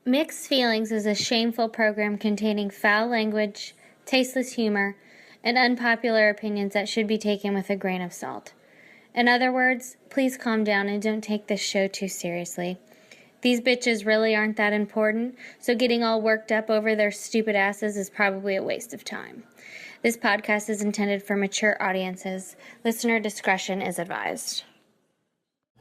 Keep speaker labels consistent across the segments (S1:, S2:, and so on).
S1: Mixed Feelings is a shameful program containing foul language, tasteless humor, and unpopular opinions that should be taken with a grain of salt. In other words, please calm down and don't take this show too seriously. These bitches really aren't that important, so getting all worked up over their stupid asses is probably a waste of time. This podcast is intended for mature audiences. Listener discretion is advised.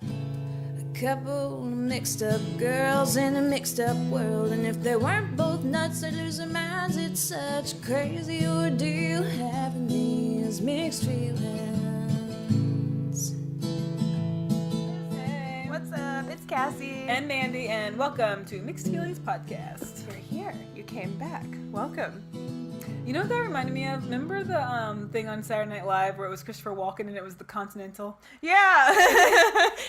S2: A couple of mixed up girls in a mixed up world, and if they weren't both nuts, they'd lose their minds. It's such a crazy ordeal having these mixed feelings.
S3: Hey, what's up? It's Cassie
S4: and Mandy, and welcome to Mixed Feelings Podcast.
S3: You're here. You came back. Welcome.
S4: You know what that reminded me of? Remember the thing on Saturday Night Live where it was Christopher Walken and it was the Continental?
S3: Yeah.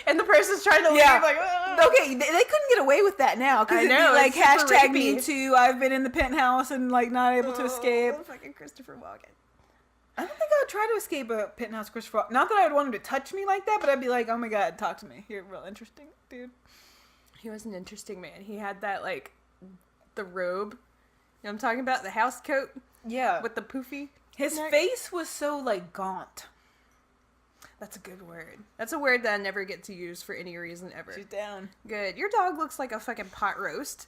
S3: And the person's trying to leave like, ugh.
S4: Okay, they couldn't get away with that now.
S3: I know.
S4: Like, hashtag
S3: me
S4: me too. I've been in the penthouse and like not able to escape.
S3: Fucking Christopher Walken.
S4: I don't think I would try to escape a penthouse Christopher Walken. Not that I would want him to touch me like that, but I'd be like, oh my god, talk to me. You're real interesting, dude.
S3: He was an interesting man. He had that, like, the robe. You know what I'm talking about? The house coat.
S4: Yeah.
S3: With the poofy.
S4: His face was so, like, gaunt.
S3: That's a good word. That's a word that I never get to use for any reason ever.
S4: She's down.
S3: Good. Your dog looks like a fucking pot roast.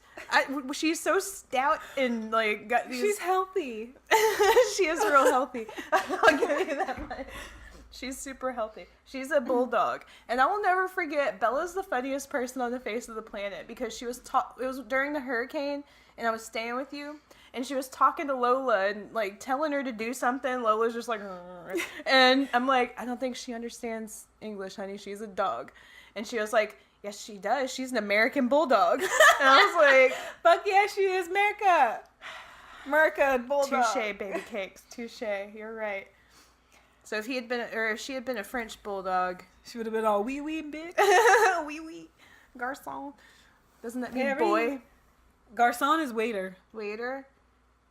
S3: She's so stout and, like, got these...
S4: She's healthy.
S3: She is real healthy. I'll give you that much. She's super healthy. She's a bulldog. And I will never forget, Bella's the funniest person on the face of the planet because she was it was during the hurricane and I was staying with you and she was talking to Lola and like telling her to do something. Lola's just like, "Rrr." And I'm like, I don't think she understands English, honey. She's a dog. And she was like, yes, she does. She's an American bulldog. And I was like,
S4: fuck yeah, she is America. America bulldog.
S3: Touche, baby cakes. Touche. You're right. So if she had been a French bulldog,
S4: she would have been all wee wee bitch.
S3: Wee wee. Garçon. Doesn't that mean boy?
S4: Garçon is waiter.
S3: Waiter?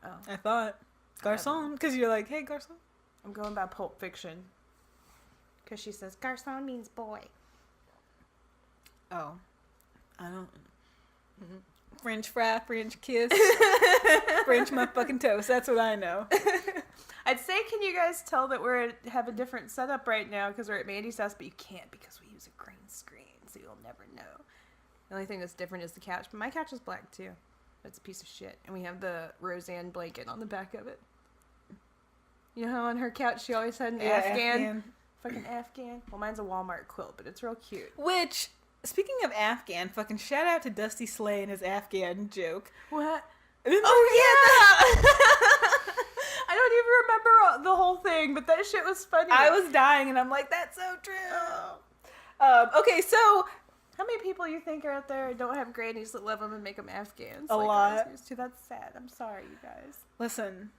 S3: Oh.
S4: I thought. Garçon, because you're like, hey, garçon.
S3: I'm going by Pulp Fiction. Because she says, garçon means boy.
S4: Oh. I don't... Mm-hmm. French fry, French kiss, French motherfucking toast. That's what I know.
S3: I'd say, can you guys tell that have a different setup right now because we're at Mandy's house, but you can't because we use a green screen, so you'll never know. The only thing that's different is the couch, but my couch is black too. It's a piece of shit, and we have the Roseanne blanket on the back of it. You know how on her couch she always had an Afghan? Fucking Afghan. Well, mine's a Walmart quilt, but it's real cute.
S4: Which... Speaking of Afghan, fucking shout out to Dusty Slay and his Afghan joke.
S3: What?
S4: Yeah!
S3: I don't even remember the whole thing, but that shit was funny.
S4: I was dying, and I'm like, that's so true. Okay, so...
S3: How many people you think are out there don't have grannies that love them and make them Afghans?
S4: A lot.
S3: That's sad. I'm sorry, you guys.
S4: Listen,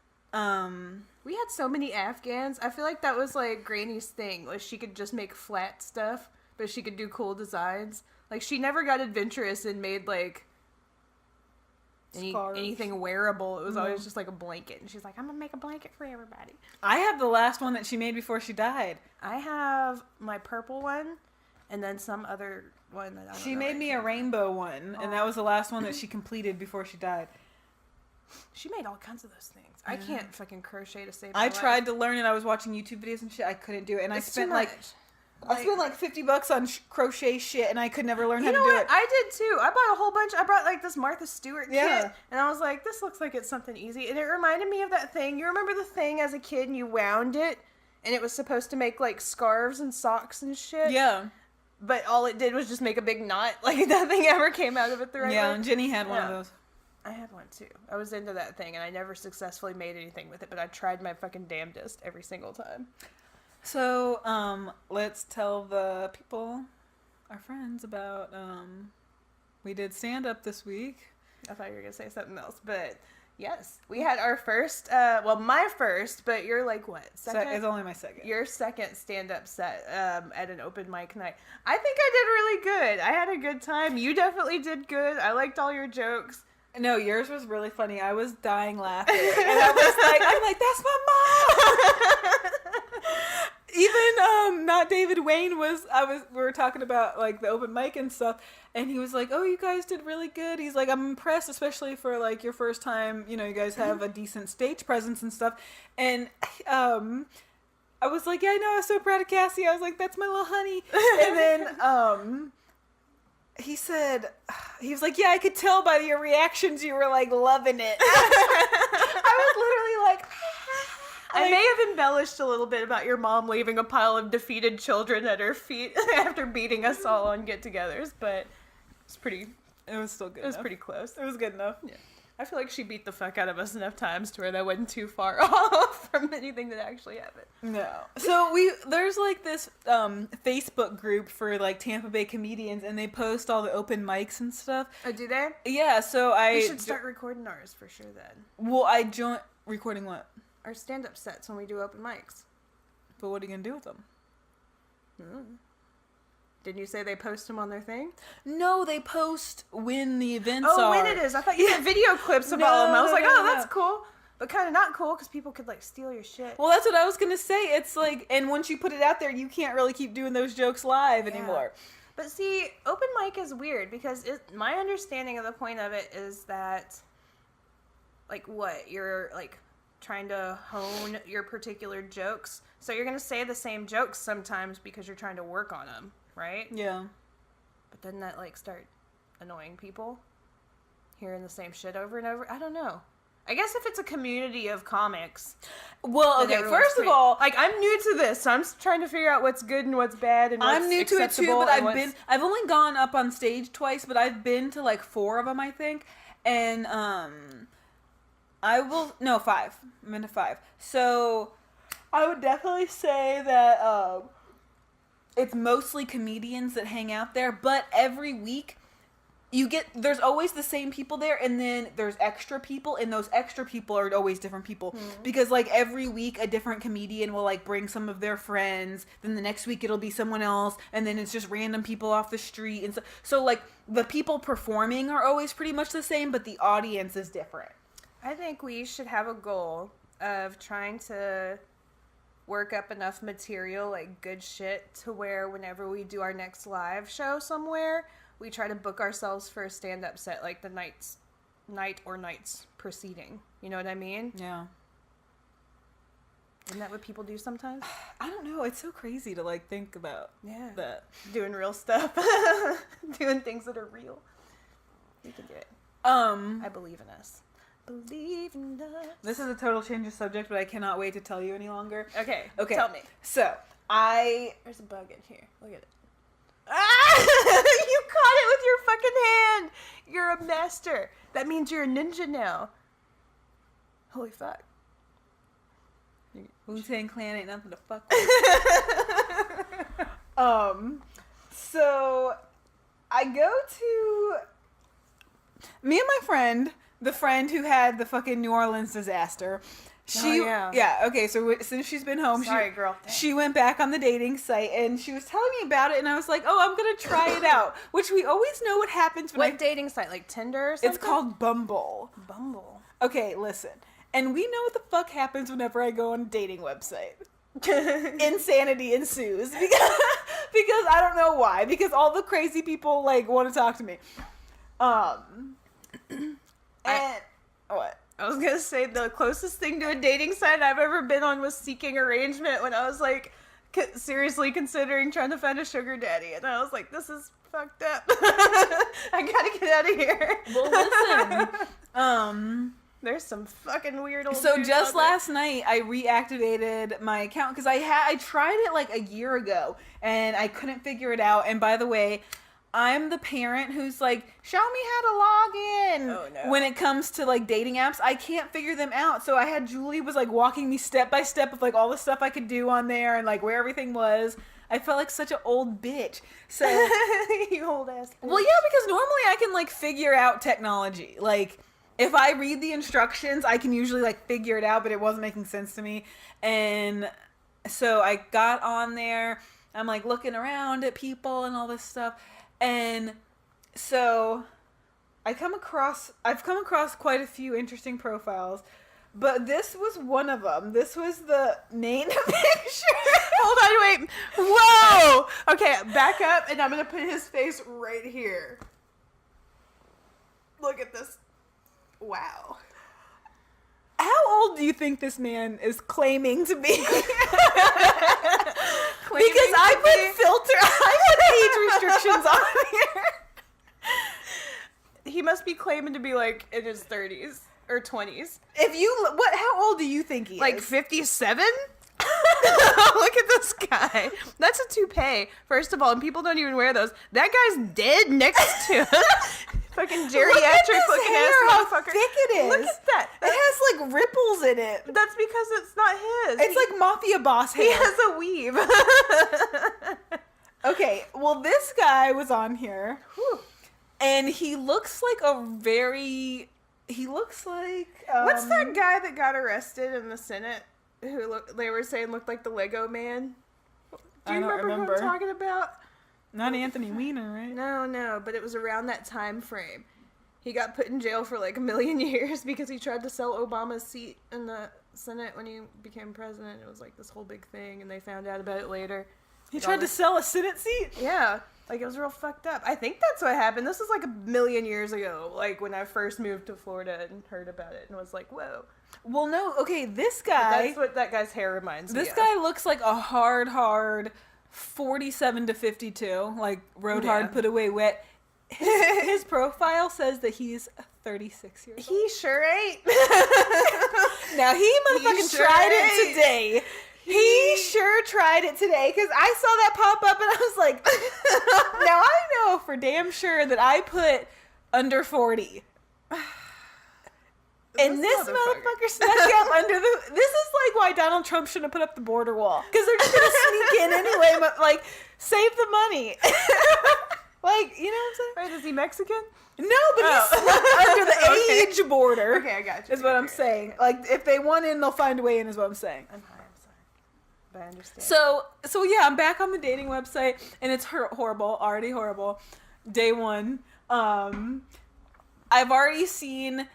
S3: we had so many Afghans. I feel like that was, like, Granny's thing. Like, she could just make flat stuff. But she could do cool designs. Like, she never got adventurous and made, like, anything wearable. It was always just, like, a blanket. And she's like, I'm gonna make a blanket for everybody.
S4: I have the last one that she made before she died.
S3: I have my purple one, and then some other one that I don't know.
S4: She made me a rainbow one, and that was the last one that she completed before she died.
S3: She made all kinds of those things. I can't fucking crochet to save my life.
S4: I tried to learn it. I was watching YouTube videos and shit. I couldn't do it. And I spent, like... I spent like $50 on crochet shit, and I could never learn how to do it.
S3: I did too. I bought a whole bunch. I brought like this Martha Stewart kit, and I was like, "This looks like it's something easy." And it reminded me of that thing. You remember the thing as a kid, and you wound it, and it was supposed to make like scarves and socks and shit.
S4: Yeah.
S3: But all it did was just make a big knot. Like nothing ever came out of it the right way.
S4: Yeah, and Jenny had one of those.
S3: I had one too. I was into that thing, and I never successfully made anything with it. But I tried my fucking damnedest every single time.
S4: So, let's tell the people, our friends, about, we did stand-up this week.
S3: I thought you were going to say something else, but yes. We had our first, my first, but you're like, what, second?
S4: It's only my second.
S3: Your second stand-up set, at an open mic night. I think I did really good. I had a good time. You definitely did good. I liked all your jokes.
S4: No, yours was really funny. I was dying laughing. And I was like, that's my mom! Even Not David Wayne we were talking about like the open mic and stuff, and he was like, "Oh, you guys did really good." He's like, "I'm impressed, especially for like your first time. You know, you guys have a decent stage presence and stuff." And I was like, "Yeah, I know. I was so proud of Cassie." I was like, "That's my little honey." And then he said, he was like, "Yeah, I could tell by your reactions you were like loving it." I was literally like.
S3: I may have embellished a little bit about your mom leaving a pile of defeated children at her feet after beating us all on get-togethers, but
S4: it was still good.
S3: It was pretty close.
S4: It was good enough.
S3: Yeah. I feel like she beat the fuck out of us enough times to where that wasn't too far off from anything that actually happened.
S4: No. So there's like this Facebook group for like Tampa Bay comedians, and they post all the open mics and stuff.
S3: Oh, do they?
S4: Yeah. So
S3: we should start recording ours for sure then.
S4: Well, I joined recording what?
S3: Our stand-up sets when we do open mics.
S4: But what are you gonna do with them?
S3: Didn't you say they post them on their thing?
S4: No, they post when the events
S3: are.
S4: Oh,
S3: when it is. I thought you had video clips of all of them. I was like, that's cool. But kind of not cool because people could like steal your shit.
S4: Well, that's what I was gonna say. It's like, and once you put it out there, you can't really keep doing those jokes live anymore.
S3: But see, open mic is weird because my understanding of the point of it is that, like, what you're like. Trying to hone your particular jokes. So you're going to say the same jokes sometimes because you're trying to work on them, right?
S4: Yeah.
S3: But doesn't that, like, start annoying people? Hearing the same shit over and over? I don't know. I guess if it's a community of comics.
S4: Well, okay, first of all...
S3: Like, I'm new to this, so I'm trying to figure out what's good and what's bad and what's
S4: I'm new to it, too, but I've only gone up on stage twice, but I've been to, like, 4 of them, I think. And, 5. I'm into 5. So I would definitely say that it's mostly comedians that hang out there, but every week there's always the same people there, and then there's extra people, and those extra people are always different people. Because like every week a different comedian will like bring some of their friends, then the next week it'll be someone else, and then it's just random people off the street, and so like the people performing are always pretty much the same, but the audience is different.
S3: I think we should have a goal of trying to work up enough material, like good shit, to where whenever we do our next live show somewhere, we try to book ourselves for a stand-up set, like the night or nights preceding. You know what I mean?
S4: Yeah.
S3: Isn't that what people do sometimes?
S4: I don't know. It's so crazy to like think about that.
S3: Doing real stuff. Doing things that are real. We can do it. I believe in us. Believe in us.
S4: This is a total change of subject, but I cannot wait to tell you any longer.
S3: Okay. Tell me.
S4: So, there's
S3: a bug in here. Look at it. Ah! You caught it with your fucking hand! You're a master. That means you're a ninja now. Holy fuck.
S4: Wu-Tang Clan ain't nothing to fuck with. So, I go to... Me and my friend... The friend who had the fucking New Orleans disaster. Okay, so since she's been home, she went back on the dating site, and she was telling me about it, and I was like, oh, I'm going to try it out. Which we always know what happens when
S3: What dating site? Like Tinder or something?
S4: It's called Bumble.
S3: Bumble.
S4: Okay, listen. And we know what the fuck happens whenever I go on a dating website. Insanity ensues. Because I don't know why. Because all the crazy people, like, want to talk to me. What?
S3: I was gonna say the closest thing to a dating site I've ever been on was Seeking Arrangement when I was like seriously considering trying to find a sugar daddy, and I was like, this is fucked up. I gotta get out of here.
S4: Well, listen.
S3: There's some fucking weird old.
S4: So just last night I reactivated my account because I tried it like a year ago and I couldn't figure it out. And by the way, I'm the parent who's like, show me how to log in.
S3: Oh, no.
S4: When it comes to like dating apps. I can't figure them out. So I had Julie was like walking me step by step of like all the stuff I could do on there and like where everything was. I felt like such an old bitch. So
S3: you old ass bitch.
S4: Well, yeah, because normally I can like figure out technology. Like if I read the instructions, I can usually like figure it out, but it wasn't making sense to me. And so I got on there. I'm like looking around at people and all this stuff. And so I've come across quite a few interesting profiles, but this was one of them. This was the main picture.
S3: hold on, wait. Whoa! Okay, back up, and I'm gonna put his face right here. Look at this. Wow.
S4: How old do you think this man is claiming to be? Because I put age restrictions on here.
S3: He must be claiming to be like in his 30s or 20s.
S4: How old do you think he
S3: Like
S4: is?
S3: 57? Look at this guy. That's a toupee, first of all, and people don't even wear those. That guy's dead next to him. Fucking geriatric looking ass
S4: How
S3: motherfucker.
S4: thick it is.
S3: Look at that.
S4: It has like ripples in it.
S3: That's because it's not his.
S4: It's like mafia boss hair.
S3: he has a weave.
S4: Okay, well, this guy was on here,
S3: Whew.
S4: and he looks like he looks like
S3: What's that guy that got arrested in the Senate who they were saying looked like the Lego Man? Do
S4: I
S3: you
S4: don't
S3: remember who
S4: remember.
S3: I'm talking about?
S4: Not Anthony Weiner, right?
S3: No, but it was around that time frame. He got put in jail for like 1,000,000 years because he tried to sell Obama's seat in the Senate when he became president. It was like this whole big thing, and they found out about it later.
S4: He tried to sell a Senate seat?
S3: Yeah, like it was real fucked up. I think that's what happened. This was like 1,000,000 years ago, like when I first moved to Florida and heard about it, and was like, whoa.
S4: Well, no, okay, this
S3: But
S4: guy,
S3: that's what that guy's hair reminds me
S4: this
S3: of.
S4: guy looks like a hard 47 to 52, like rode
S3: Yeah.
S4: hard, put away wet. His profile says that he's 36 years old.
S3: He sure ain't.
S4: Now, he motherfucking
S3: sure
S4: tried
S3: ain't.
S4: it today. He sure tried it today, because I saw that pop up and I was like, now I know for damn sure that I put under 40. And this motherfucker snuck up under the... This is like why Donald Trump shouldn't have put up the border wall. Because they're just going to sneak in anyway, but like, save the money. Like, you know what I'm saying?
S3: Wait, is he Mexican?
S4: No, but he snuck under the
S3: Okay.
S4: age border.
S3: Okay, I got you.
S4: Is what I'm saying. Like, if they want in, they'll find a way in, is what I'm saying.
S3: I'm sorry. But I understand.
S4: So yeah, I'm back on the dating website, and it's horrible, already horrible. Day one. I've already seen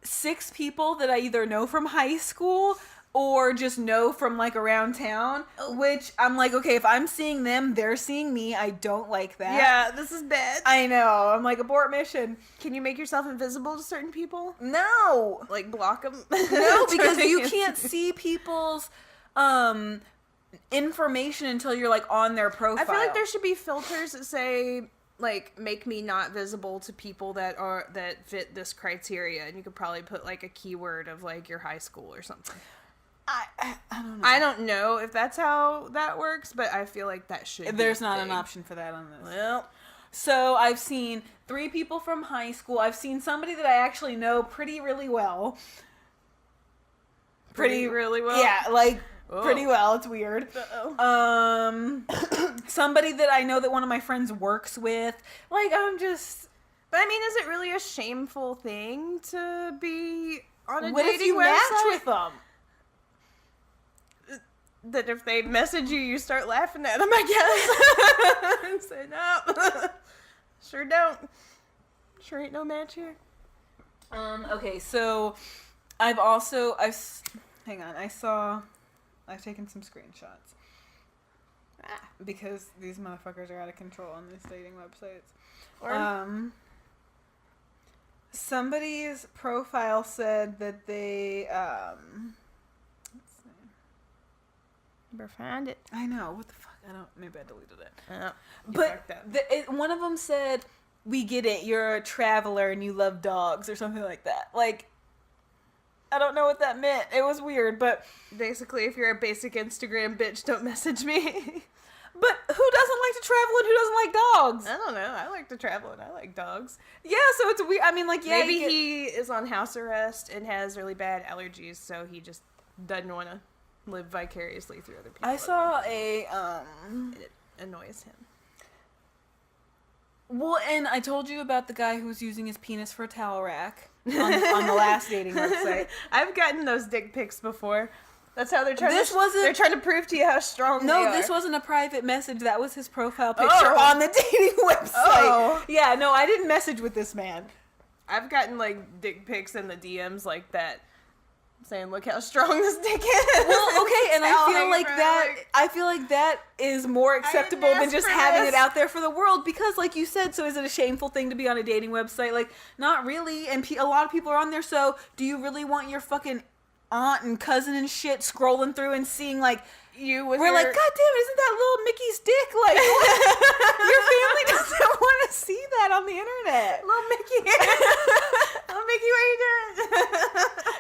S4: 6 people that I either know from high school or just know from like around town, which I'm like, okay, if I'm seeing them, they're seeing me. I don't like that.
S3: yeah, this is bad.
S4: I know. I'm like, abort mission.
S3: Can you make yourself invisible to certain people?
S4: No.
S3: Like block them?
S4: No, because you can't see people's information until you're like on their profile.
S3: I feel like there should be filters that say like make me not visible to people that fit this criteria, and you could probably put like a keyword of like your high school or something.
S4: I don't know.
S3: I don't know if that's how that works, but I feel like that should.
S4: There's
S3: be a
S4: not
S3: thing.
S4: an option for that on this.
S3: Well,
S4: So I've seen 3 people from high school. I've seen somebody that I actually know really well.
S3: pretty really well.
S4: Yeah, like
S3: Whoa.
S4: pretty well. It's weird.
S3: Uh-oh.
S4: Somebody that I know that one of my friends works with. Like, I'm just...
S3: But I mean, is it really a shameful thing to be on a
S4: What
S3: dating
S4: if you
S3: website?
S4: match with them?
S3: That if they message you, you start laughing at them, I guess. And say, no. Sure don't. Sure ain't no match here.
S4: Okay, so hang on, I've taken some screenshots. Because these motherfuckers are out of control on these dating websites. Somebody's profile said that they, let's see.
S3: Better find it.
S4: I know, what the fuck, maybe I deleted it.
S3: Oh,
S4: But one of them said, we get it, you're a traveler and you love dogs, or something like that. Like, I don't know what that meant. It was weird, but...
S3: basically, if you're a basic Instagram bitch, don't message me.
S4: But who doesn't like to travel and who doesn't like dogs?
S3: I don't know. I like to travel and I like dogs.
S4: Yeah, so it's weird. I mean, like, yeah,
S3: Maybe he is on house arrest and has really bad allergies, so he just doesn't want to live vicariously through other people.
S4: I saw
S3: it annoys him.
S4: Well, and I told you about the guy who was using his penis for a towel rack on the last dating website.
S3: I've gotten those dick pics before. That's how they're trying
S4: They're
S3: trying to prove to you how strong they are.
S4: No, this wasn't a private message. That was his profile picture on the dating website.
S3: Oh.
S4: Yeah, no, I didn't message with this man.
S3: I've gotten like dick pics in the DMs like that saying, "Look how strong this dick is."
S4: Well, okay, and
S3: Tail
S4: I feel
S3: hanging
S4: like
S3: from
S4: that.
S3: it,
S4: I feel like that is more acceptable than
S3: ask
S4: just
S3: for
S4: having
S3: this.
S4: it out there for the world. Because, like you said, so is it a shameful thing to be on a dating website? Like, not really. And a lot of people are on there. So, do you really want your fucking aunt and cousin and shit scrolling through and seeing like?
S3: You with
S4: We're
S3: your...
S4: like, God damn, isn't that little Mickey's dick? Like, what? Your family doesn't want to see that on the internet.
S3: Little Mickey. Little Mickey, what are you doing?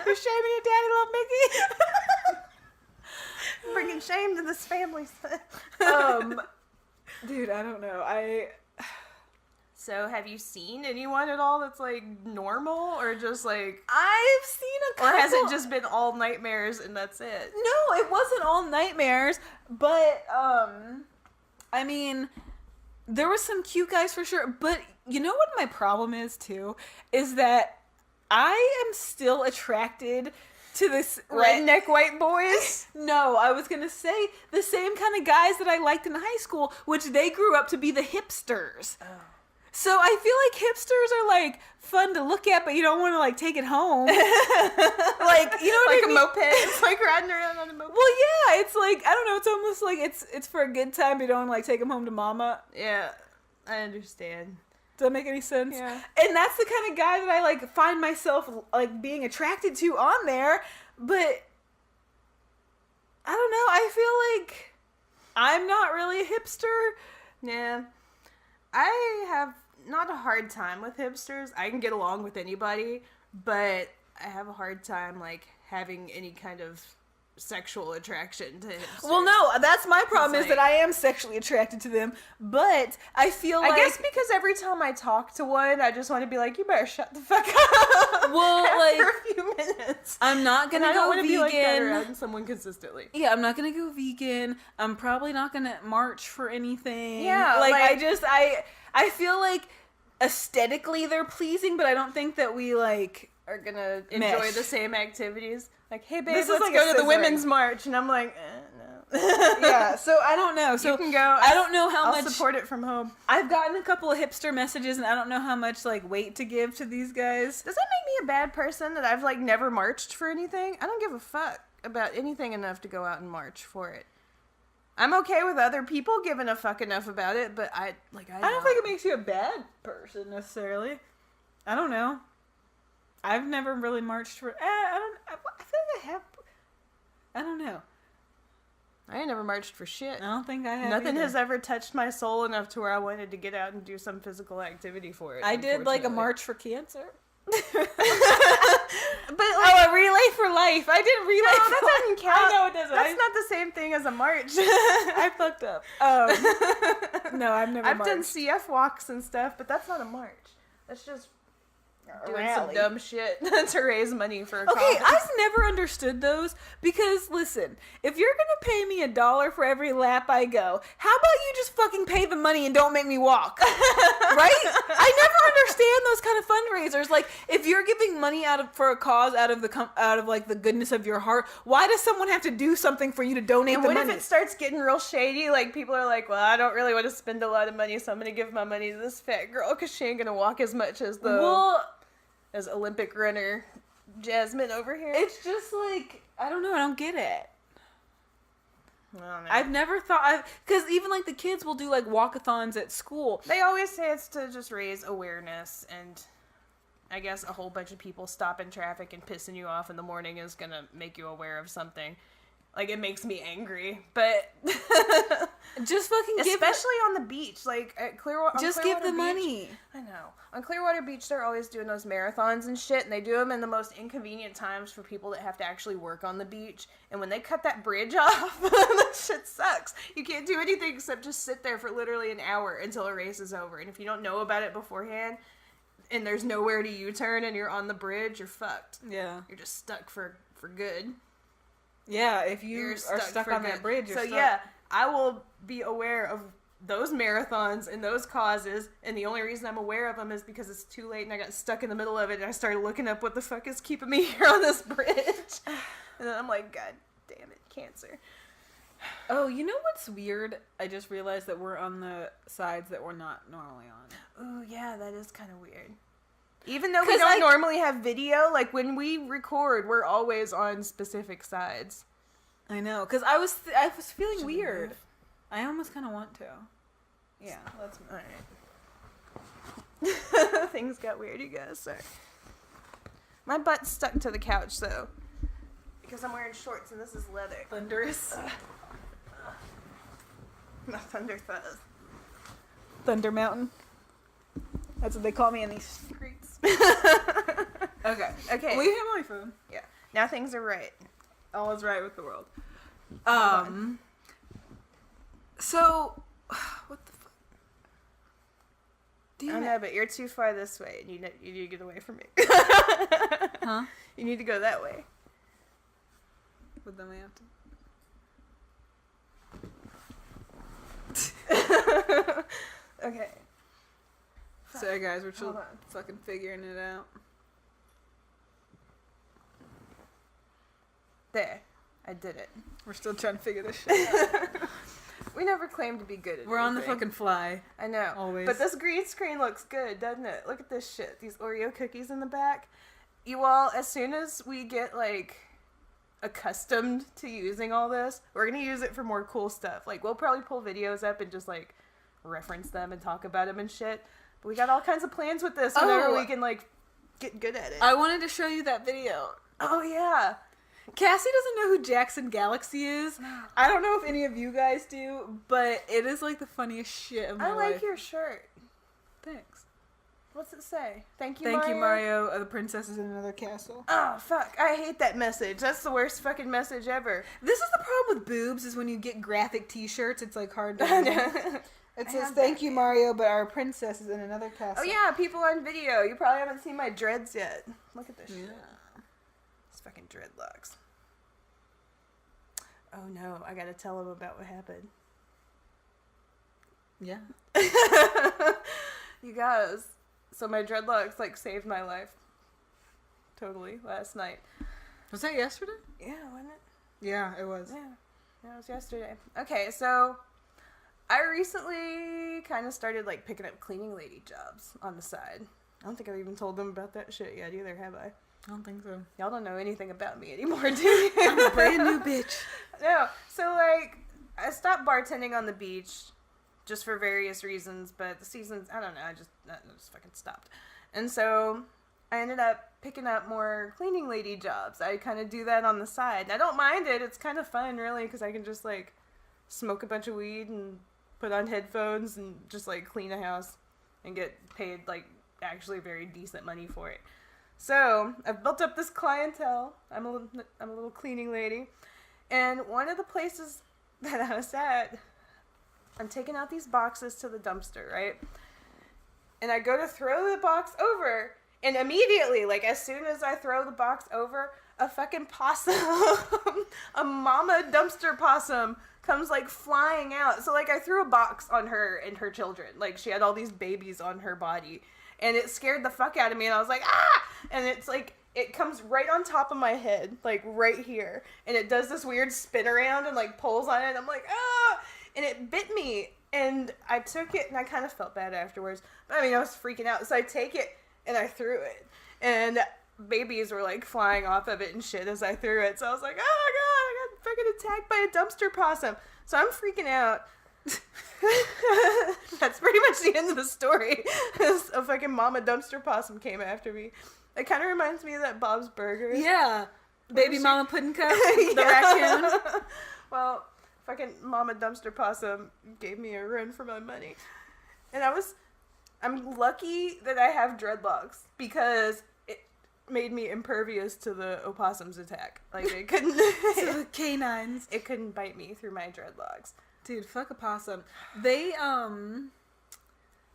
S4: You're shaming your daddy, little Mickey.
S3: Bringing shame to this family.
S4: Dude, I don't know.
S3: So, have you seen anyone at all that's like normal, or just like,
S4: I've seen a
S3: or
S4: couple.
S3: has it just been all nightmares and that's it?
S4: No, it wasn't all nightmares, but I mean, there was some cute guys for sure. But you know what my problem is too, is that I am still attracted to this
S3: Redneck white boys.
S4: No, I was gonna say the same kind of guys that I liked in high school, which they grew up to be the hipsters. Oh. So I feel like hipsters are like fun to look at, but you don't want to like take it home. Like, you know what
S3: Like
S4: I mean?
S3: a moped. It's like riding around on a moped.
S4: Well, yeah, it's like, I don't know, it's almost like it's for a good time, but you don't like take them home to mama.
S3: Yeah, I understand.
S4: Does that make any sense?
S3: Yeah.
S4: And that's the kind of guy that I like find myself like being attracted to on there, but I don't know, I feel like I'm not really a hipster.
S3: Yeah. I have not a hard time with hipsters. I can get along with anybody, but I have a hard time like having any kind of sexual attraction to hipsters.
S4: Well, no, that's my problem, is
S3: like-
S4: that I am sexually attracted to them, but I feel like...
S3: I guess because every time I talk to one, I just want to be like, you better shut the fuck up.
S4: Well,
S3: After
S4: like,
S3: a few minutes.
S4: I'm not
S3: And
S4: gonna
S3: I don't
S4: go
S3: want to be like that
S4: vegan.
S3: around someone consistently.
S4: Yeah, I'm not gonna go vegan. I'm probably not gonna march for anything.
S3: Yeah,
S4: like
S3: like-
S4: I feel like aesthetically they're pleasing, but I don't think that we like...
S3: Are gonna enjoy
S4: Mesh.
S3: the same activities. Like, hey babe,
S4: This is
S3: let's
S4: like
S3: go
S4: a
S3: to the
S4: scissoring.
S3: women's march. And I'm like, no.
S4: Yeah, so I don't know. So
S3: You can go.
S4: I don't know how
S3: I'll
S4: much...
S3: support it from home.
S4: I've gotten a couple of hipster messages, and I don't know how much like weight to give to these guys.
S3: Does that make me a bad person that I've like never marched for anything? I don't give a fuck about anything enough to go out and march for it. I'm okay with other people giving a fuck enough about it, but I
S4: I don't think it makes you a bad person necessarily. I don't know. I've never really marched for. I feel like I have. I don't know.
S3: I ain't never marched for shit.
S4: I don't think I have.
S3: Nothing
S4: either.
S3: has ever touched my soul enough to where I wanted to get out and do some physical activity for it.
S4: I did like a
S3: unfortunately.
S4: march for cancer.
S3: But like,
S4: A relay for life. I did relay.
S3: no,
S4: for
S3: that
S4: life.
S3: doesn't count.
S4: I know it doesn't.
S3: That's not the same thing as a march.
S4: I fucked up. No, I've never.
S3: I've done
S4: marched.
S3: CF walks and stuff, but that's not a march. That's just doing
S4: rally.
S3: some dumb shit to raise money for a
S4: Okay,
S3: cause.
S4: I've never understood those because listen, if you're gonna pay me $1 for every lap I go, how about you just fucking pay the money and don't make me walk? Right? I never understand those kind of fundraisers. Like, if you're giving money for a cause out of like the goodness of your heart, why does someone have to do something for you to donate
S3: And
S4: the
S3: what
S4: money?
S3: if it starts getting real shady? Like, people are like, well, I don't really want to spend a lot of money, so I'm going to give my money to this fat girl because she ain't going to walk as much as as Olympic runner Jasmine over here.
S4: It's just like, I don't know, I don't get it.
S3: I don't know.
S4: I've never thought, because even like the kids will do like walkathons at school.
S3: They always say it's to just raise awareness, and I guess a whole bunch of people stopping traffic and pissing you off in the morning is going to make you aware of something. Like, it makes me angry, but...
S4: Just fucking give
S3: Especially on the beach, like at Clearwater.
S4: Just give the money.
S3: I know. On Clearwater Beach, they're always doing those marathons and shit, and they do them in the most inconvenient times for people that have to actually work on the beach. And when they cut that bridge off, that shit sucks. You can't do anything except just sit there for literally an hour until a race is over. And if you don't know about it beforehand, and there's nowhere to U-turn, and you're on the bridge, you're fucked.
S4: Yeah.
S3: You're just stuck for good.
S4: Yeah, if you
S3: You're
S4: are stuck
S3: for
S4: on
S3: good.
S4: that bridge, you're
S3: so
S4: stuck.
S3: yeah, I will be aware of those marathons and those causes, and the only reason I'm aware of them is because it's too late and I got stuck in the middle of it, and I started looking up what the fuck is keeping me here on this bridge. And then I'm like, God damn it, cancer.
S4: Oh, you know what's weird? I just realized that we're on the sides that we're not normally on.
S3: Ooh, yeah, that is kind of weird. Even though we
S4: 'Cause
S3: don't normally have video, like when we record, we're always on specific sides.
S4: I know, because I was feeling weird. I almost kind of want to. Yeah, let's move.
S3: Alright. Things got weird, you guys. Sorry. My butt's stuck to the couch, though. Because I'm wearing shorts and this is leather.
S4: Thunderous.
S3: My thunder fuzz.
S4: Thunder Mountain. That's what they call me in these streets. Okay.
S3: Okay.
S4: Will you have my phone?
S3: Yeah. Now things are right.
S4: All is right with the world. So, what the fuck?
S3: I don't know, but you're too far this way, and you need to get away from me.
S4: Huh?
S3: You need to go that way.
S4: But then we have to.
S3: Okay.
S4: Sorry guys, we're still
S3: Hold on.
S4: fucking figuring it out.
S3: There. I did it.
S4: We're still trying to figure this shit out.
S3: We never claimed to be good at
S4: We're on the
S3: anything.
S4: fucking fly.
S3: I know.
S4: Always.
S3: But this green screen looks good, doesn't it? Look at this shit. These Oreo cookies in the back. You all, as soon as we get, like, accustomed to using all this, we're going to use it for more cool stuff. Like, we'll probably pull videos up and just, like, reference them and talk about them and shit. But we got all kinds of plans with this whenever we can, like, get good at it.
S4: I wanted to show you that video.
S3: Oh, yeah.
S4: Cassie doesn't know who Jackson Galaxy is. I don't know if any of you guys do, but it is like the funniest shit of my
S3: I like
S4: life.
S3: your shirt.
S4: Thanks.
S3: What's it say? Thank you,
S4: Thank
S3: Mario.
S4: you, Mario. The princess is in another castle.
S3: Oh, fuck. I hate that message. That's the worst fucking message ever.
S4: This is the problem with boobs, is when you get graphic t-shirts, it's like hard to
S3: I
S4: read.
S3: know.
S4: It
S3: I
S4: says,
S3: have
S4: thank
S3: that.
S4: you, Mario, but our princess is in another castle.
S3: Oh, yeah, people on video. You probably haven't seen my dreads yet. Look at this
S4: Yeah.
S3: shit. It's fucking dreadlocks. Oh, no. I gotta tell him about what happened.
S4: Yeah.
S3: You guys. So my dreadlocks, like, saved my life. Totally. Last night.
S4: Was that yesterday?
S3: Yeah, wasn't it?
S4: Yeah, it was.
S3: Yeah, it was yesterday. Okay, so I recently kind of started, like, picking up cleaning lady jobs on the side. I don't think I've even told them about that shit yet either, have I?
S4: I don't think so.
S3: Y'all don't know anything about me anymore, do you?
S4: I'm a brand new bitch.
S3: No. So, like, I stopped bartending on the beach just for various reasons, but the seasons, I don't know, I just fucking stopped. And so I ended up picking up more cleaning lady jobs. I kind of do that on the side. I don't mind it. It's kind of fun, really, because I can just, like, smoke a bunch of weed and put on headphones and just, like, clean a house and get paid, like, actually very decent money for it. So I've built up this clientele. I'm a little cleaning lady. And one of the places that I was at, I'm taking out these boxes to the dumpster, right? And I go to throw the box over, and immediately, like, as soon as I throw the box over, a fucking possum, a mama dumpster possum, comes, like, flying out. So, like, I threw a box on her and her children. Like, she had all these babies on her body. And it scared the fuck out of me, and I was like, ah! And it's, like, it comes right on top of my head, like, right here. And it does this weird spin around and, like, pulls on it, and I'm like, ah! And it bit me, and I took it, and I kind of felt bad afterwards. But, I mean, I was freaking out. So I take it, and I threw it. And babies were, like, flying off of it and shit as I threw it. So I was like, oh, my God, I got fucking attacked by a dumpster possum. So I'm freaking out. That's pretty much the end of the story. A fucking mama dumpster possum came after me. It kind of reminds me of that Bob's Burgers.
S4: Yeah. Baby mama pudding cup. The raccoon.
S3: Well, fucking mama dumpster possum gave me a run for my money. And I'm lucky that I have dreadlocks because it made me impervious to the opossum's attack. Like, it couldn't
S4: To the canines.
S3: it couldn't bite me through my dreadlocks.
S4: Dude, fuck a possum. They,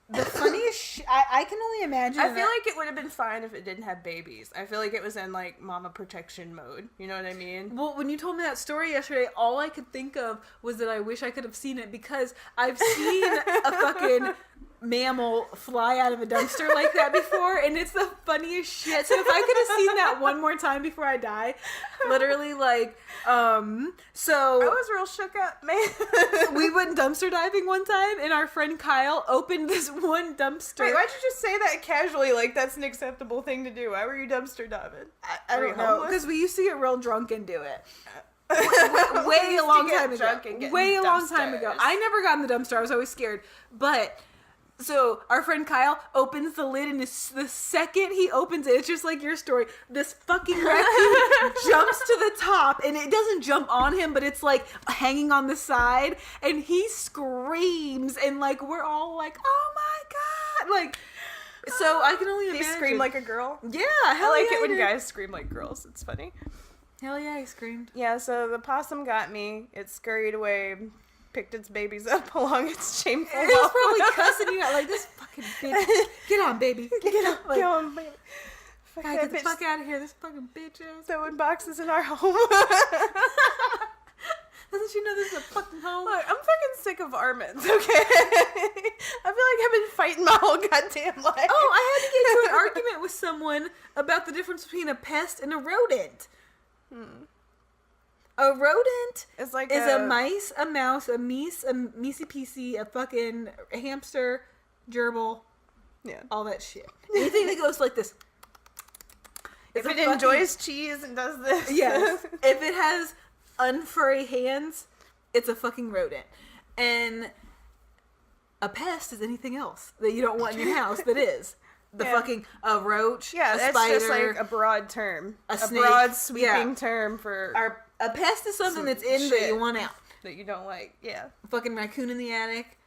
S4: the funniest I can only imagine.
S3: I feel like it would have been fine if it didn't have babies. I feel like it was in, like, mama protection mode. You know what I mean?
S4: Well, when you told me that story yesterday, all I could think of was that I wish I could have seen it, because I've seen a fucking mammal fly out of a dumpster like that before, and it's the funniest shit. So if I could have seen that one more time before I die, literally, like, so...
S3: I was real shook up, man.
S4: We went dumpster diving one time, and our friend Kyle opened this one dumpster.
S3: Wait, why'd you just say that casually, like that's an acceptable thing to do? Why were you dumpster diving?
S4: I
S3: Were you
S4: don't know,
S3: homeless?
S4: because we used to get real drunk and do it. Way a long time ago. Way a long time ago. I never got in the dumpster. I was always scared. But so our friend Kyle opens the lid, and the second he opens it, it's just like your story. This fucking raccoon jumps to the top, and it doesn't jump on him, but it's like hanging on the side, and he screams, and like we're all like, "Oh my god!" Like. So I can only imagine.
S3: He screamed like a girl.
S4: Yeah,
S3: I like it when guys scream like girls. It's funny.
S4: Hell yeah, he screamed.
S3: Yeah, so the possum got me. It scurried away, picked its babies up along its shameful
S4: It was probably cussing you out like, this fucking bitch. Get on, baby. Get on. Like,
S3: Get on, baby. Fuck
S4: God,
S3: that
S4: get the
S3: bitch
S4: fuck out of here. This fucking bitch ass.
S3: throwing boxes in our home.
S4: Doesn't she know this is a fucking home?
S3: Look, I'm fucking sick of varmints, okay? I feel like I've been fighting my whole goddamn life.
S4: Oh, I had to get into an argument with someone about the difference between a pest and a rodent. A rodent
S3: It's like
S4: is a mice, a mouse, a meese, a meesy-peesy, a fucking hamster, gerbil,
S3: Yeah.
S4: all that shit. Anything that goes like this.
S3: If
S4: It's
S3: it
S4: a fucking-
S3: enjoys cheese and does this.
S4: Yes. If it has unfurry hands, it's a fucking rodent. And a pest is anything else that you don't want in your house that is. The
S3: Yeah.
S4: fucking a roach,
S3: Yeah,
S4: a
S3: that's
S4: spider,
S3: just like a broad term.
S4: a
S3: A
S4: snake.
S3: broad sweeping
S4: Yeah.
S3: term for
S4: a pest is something
S3: Some
S4: that's in that
S3: shit.
S4: you want out.
S3: that you don't like. Yeah.
S4: A fucking raccoon in the attic,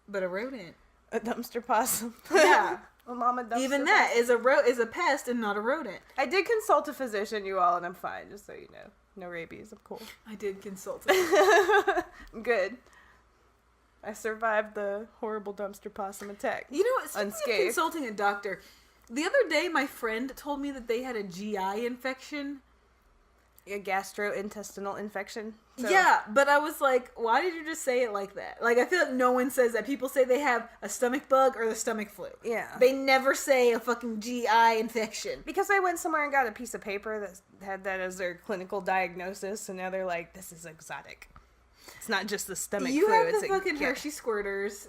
S4: but a rodent.
S3: A dumpster possum.
S4: Yeah.
S3: A mama dumpster
S4: Even that
S3: possum.
S4: is a pest and not a rodent.
S3: I did consult a physician, you all, and I'm fine, just so you know. No rabies, I'm cool.
S4: I did consult it.
S3: I'm good. I survived the horrible dumpster possum attack.
S4: You know what? Speaking of
S3: Unscathed.
S4: consulting a doctor, the other day my friend told me that they had a GI infection.
S3: A gastrointestinal infection. So-
S4: Yeah, but I was like, why did you just say it like that? Like, I feel like no one says that. People say they have a stomach bug or the stomach flu.
S3: Yeah.
S4: They never say a fucking GI infection.
S3: Because I went somewhere and got a piece of paper that had that as their clinical diagnosis, and now they're like, this is exotic. It's not just the stomach
S4: You
S3: flu.
S4: have
S3: It's
S4: the fucking Hershey squirters.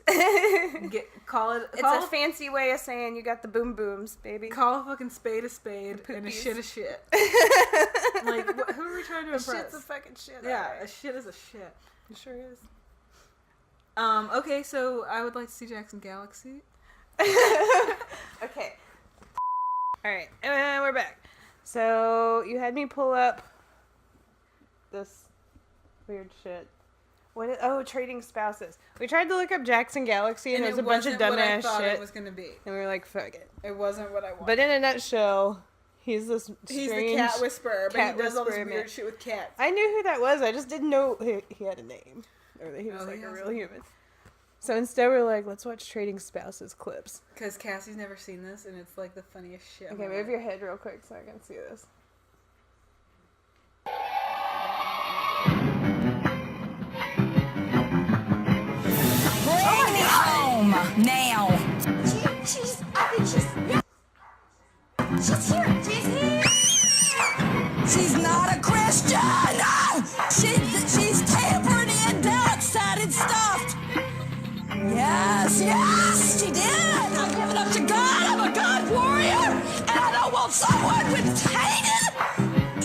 S4: Call it.
S3: It's
S4: Call
S3: a fancy way of saying you got the boom booms, baby.
S4: Call a fucking spade and a
S3: poopies.
S4: shit a shit. Like, who are we trying to impress?
S3: Shit's a fucking shit.
S4: Yeah,
S3: alright.
S4: a shit is a shit.
S3: It sure is.
S4: Okay, so I would like to see Jackson Galaxy.
S3: Okay. Alright, and we're back. So, you had me pull up this weird shit. Trading spouses. We tried to look up Jackson Galaxy, and it was a bunch of dumbass shit.
S4: It was gonna be.
S3: And we were like, fuck it.
S4: It wasn't what I wanted.
S3: But in a nutshell, he's this
S4: He's
S3: strange...
S4: the cat whisperer, but
S3: cat
S4: he does all this
S3: whisperer
S4: weird
S3: man.
S4: shit with cats.
S3: I knew who that was. I just didn't know he had a name. Or that he was
S4: Oh,
S3: like
S4: he
S3: a
S4: has
S3: real
S4: a-
S3: human. So instead we're like, let's watch Trading Spouses clips.
S4: Because Cassie's never seen this, and it's like the funniest shit.
S3: Okay, move your head real quick so I can see this.
S5: Bring me home now. She's here. She's not a Christian. She's tampered in dark-sided stuff. Yes, she did. I've given up to God. I'm a God warrior, and I don't want someone with hated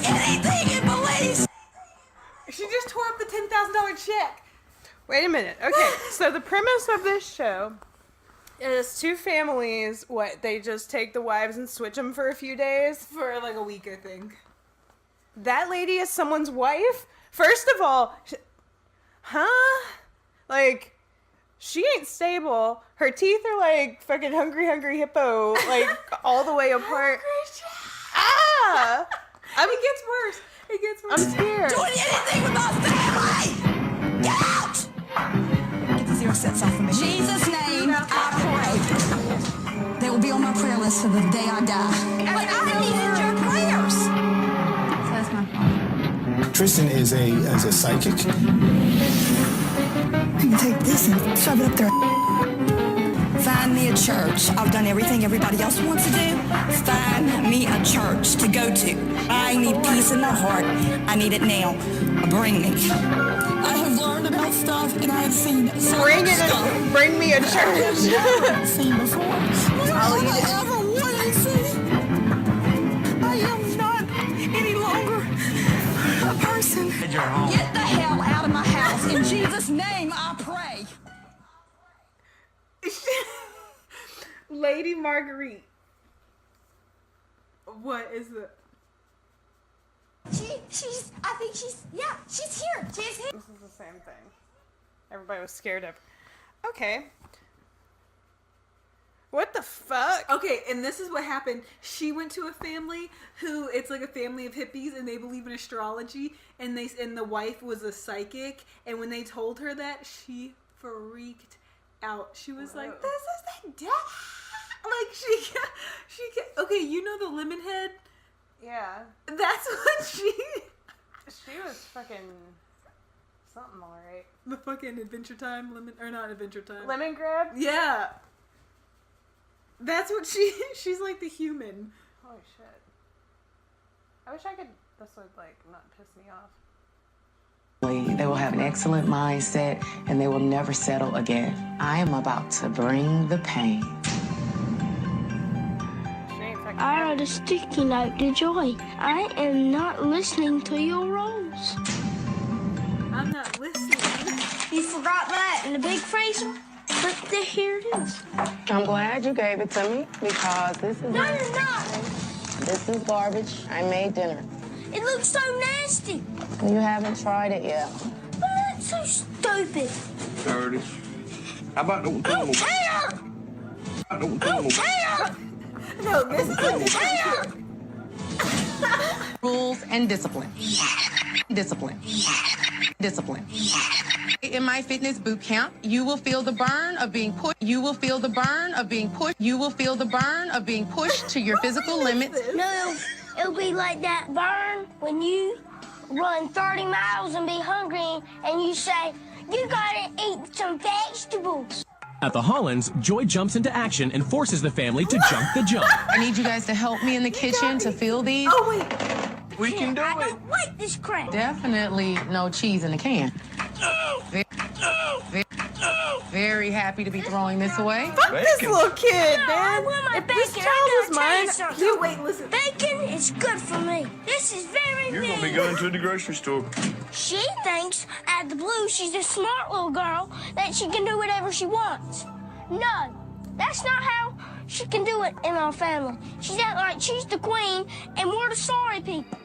S5: anything in belief.
S4: She just tore up the $10,000 check.
S3: Wait a minute. Okay, so the premise of this show is two families, they just take the wives and switch them for a few days?
S4: For like a week, I think.
S3: That lady is someone's wife? First of all, huh? Like, she ain't stable. Her teeth are like fucking hungry hippo, like all the way apart. Ah!
S4: It gets worse. It gets worse.
S3: I'm scared.
S5: Doing anything with my family! Get out! Get the 0 cents off of me. Jesus' name, I pray. They will be on my prayer list to the day I die. But I needed your prayers. So that's my fault.
S6: Tristan is a psychic.
S5: You can take this and shove it up there. Find me a church. I've done everything everybody else wants to do. Find me a church to go to. I need peace in my heart. I need it now. Bring me. I have learned about stuff and I have seen so much stuff.
S3: Bring me a church.
S5: I've never seen before. All I ever wanted to see. I am not any longer a person. Get the hell out of my house. In Jesus' name, I pray.
S3: Lady Marguerite. What is the...
S5: I think she's here. She's here.
S3: This is the same thing. Everybody was scared of her. Okay. What the fuck?
S4: Okay, and this is what happened. She went to a family who, it's like a family of hippies, and they believe in astrology, and the wife was a psychic, and when they told her that, she freaked out. She was like, "This is the death." Like she okay, you know the lemon head?
S3: Yeah.
S4: That's what she
S3: was fucking something, alright.
S4: the fucking Adventure Time not Adventure Time.
S3: Lemon grab?
S4: Yeah. That's what she's like the human.
S3: Holy shit. I wish I could, this would like not piss me off.
S6: They will have an excellent mindset and they will never settle again. I am about to bring the pain.
S7: I wrote a sticky note to Joy. I am not listening to your rules.
S4: I'm not listening.
S7: You forgot that in the big freezer? But here it is.
S6: I'm glad you gave it to me because this is
S7: No, you're not.
S6: This is garbage. I made dinner.
S7: It looks so nasty.
S6: You haven't tried it yet.
S7: But it's so stupid.
S8: Curtis. How about the
S7: Oh, care! Oh, care!
S4: No, this is a different
S6: Rules and discipline. Discipline. Discipline. In my fitness boot camp, you will feel the burn of being pushed. You will feel the burn of being pushed. You will feel the burn of being pushed to your physical limits.
S7: No, it'll be like that burn when you run 30 miles and be hungry and you say, you gotta eat some vegetables.
S9: At the Hollands, Joy jumps into action and forces the family to jump the jump.
S6: I need you guys to help me in the kitchen to fill these.
S4: Oh, wait.
S8: We can do
S7: I
S8: it.
S7: don't like this crap.
S6: Definitely no cheese in the can. Very happy to be throwing this away.
S3: Fuck this little kid,
S7: No, I
S3: man.
S7: want my
S3: If this
S7: bacon.
S3: child
S7: I
S3: was
S7: gotta tell you
S3: mine,
S7: something.
S4: You wait, listen.
S7: Bacon is good for me. This is very
S8: You're gonna be
S7: mean.
S8: going to the grocery store.
S7: She thinks, out of the blue, she's a smart little girl, that she can do whatever she wants. No, that's not how she can do it in our family. She's acting like she's the queen, and we're the sorry people.